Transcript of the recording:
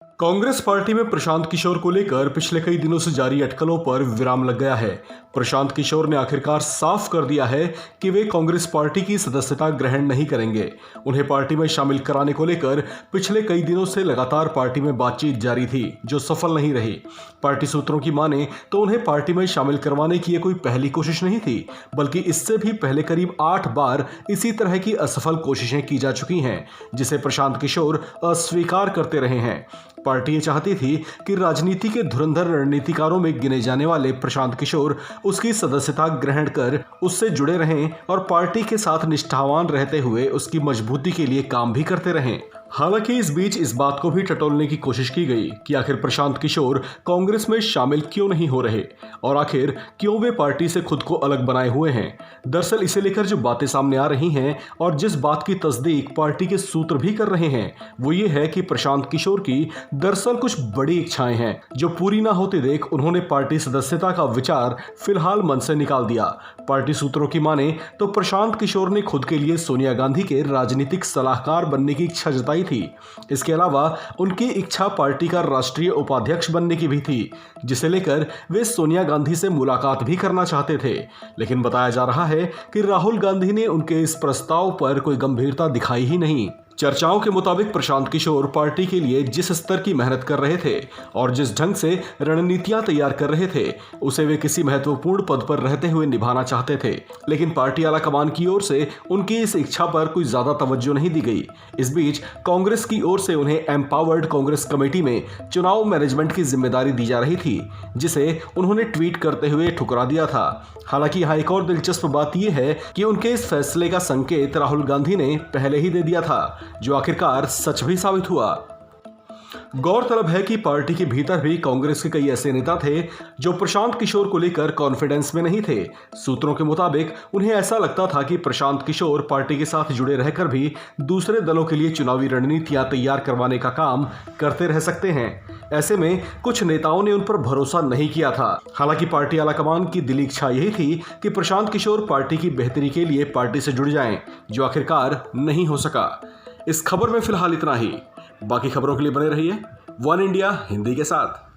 Congress party में प्रशांत किशोर को लेकर पिछले कई दिनों से जारी अटकलों पर विराम लग गया है। प्रशांत किशोर ने आखिरकार साफ कर दिया है कि वे कांग्रेस पार्टी की सदस्यता ग्रहण नहीं करेंगे। उन्हें पार्टी में शामिल कराने को लेकर पिछले कई दिनों से लगातार पार्टी में बातचीत जारी थी, जो सफल नहीं रही। पार्टी सूत्रों की माने तो उन्हें पार्टी में शामिल करवाने की यह कोई पहली कोशिश नहीं थी, बल्कि इससे भी पहले करीब 8 बार इसी तरह की असफल कोशिशें की जा चुकी हैं, जिसे प्रशांत किशोर अस्वीकार करते रहे हैं। पार्टी ये चाहती थी कि राजनीति के धुरंधर रणनीतिकारों में गिने जाने वाले प्रशांत किशोर उसकी सदस्यता ग्रहण कर उससे जुड़े रहें और पार्टी के साथ निष्ठावान रहते हुए उसकी मजबूती के लिए काम भी करते रहें। हालांकि इस बीच इस बात को भी टटोलने की कोशिश की गई कि आखिर प्रशांत किशोर कांग्रेस में शामिल क्यों नहीं हो रहे और आखिर क्यों वे पार्टी से खुद को अलग बनाए हुए हैं। दरअसल इसे लेकर जो बातें सामने आ रही हैं और जिस बात की तस्दीक पार्टी के सूत्र भी कर रहे हैं, वो ये है कि प्रशांत किशोर की दरअसल कुछ बड़ी इच्छाएं हैं, जो पूरी ना होते देख उन्होंने पार्टी सदस्यता का विचार फिलहाल मन से निकाल दिया। पार्टी सूत्रों की माने तो प्रशांत किशोर ने खुद के लिए सोनिया गांधी के राजनीतिक सलाहकार बनने की इच्छा जताई थी। इसके अलावा उनकी इच्छा पार्टी का राष्ट्रीय उपाध्यक्ष बनने की भी थी, जिसे लेकर वे सोनिया गांधी से मुलाकात भी करना चाहते थे। लेकिन बताया जा रहा है कि राहुल गांधी ने उनके इस प्रस्ताव पर कोई गंभीरता दिखाई ही नहीं। चर्चाओं के मुताबिक प्रशांत किशोर पार्टी के लिए जिस स्तर की मेहनत कर रहे थे और जिस ढंग से रणनीतियां तैयार कर रहे थे, उसे वे किसी महत्वपूर्ण पद पर रहते हुए निभाना चाहते थे। लेकिन पार्टी आला कमान की ओर से उनकी इस इच्छा पर कोई ज्यादा तवज्जो नहीं दी गई। इस बीच कांग्रेस की ओर से उन्हें एम्पावर्ड कांग्रेस कमेटी में चुनाव मैनेजमेंट की जिम्मेदारी दी जा रही थी, जिसे उन्होंने ट्वीट करते हुए ठुकरा दिया था। हालांकि यहाँ एक और दिलचस्प बात यह है कि उनके इस फैसले का संकेत राहुल गांधी ने पहले ही दे दिया था, जो आखिरकार सच भी साबित हुआ। गौरतलब है कि पार्टी के भीतर भी कांग्रेस के कई ऐसे नेता थे जो प्रशांत किशोर को लेकर कॉन्फिडेंस में नहीं थे। सूत्रों के मुताबिक उन्हें ऐसा लगता था कि प्रशांत किशोर पार्टी के साथ जुड़े रहकर भी दूसरे दलों के लिए चुनावी रणनीतियां तैयार करवाने का काम करते रह सकते हैं। ऐसे में कुछ नेताओं ने उन पर भरोसा नहीं किया था। हालांकि पार्टी आलाकमान की दिली इच्छा यही थी कि प्रशांत किशोर पार्टी की बेहतरी के लिए पार्टी से जुड़ जाएं, जो आखिरकार नहीं हो सका। इस खबर में फिलहाल इतना ही। बाकी खबरों के लिए बने रहिए वन इंडिया हिंदी के साथ।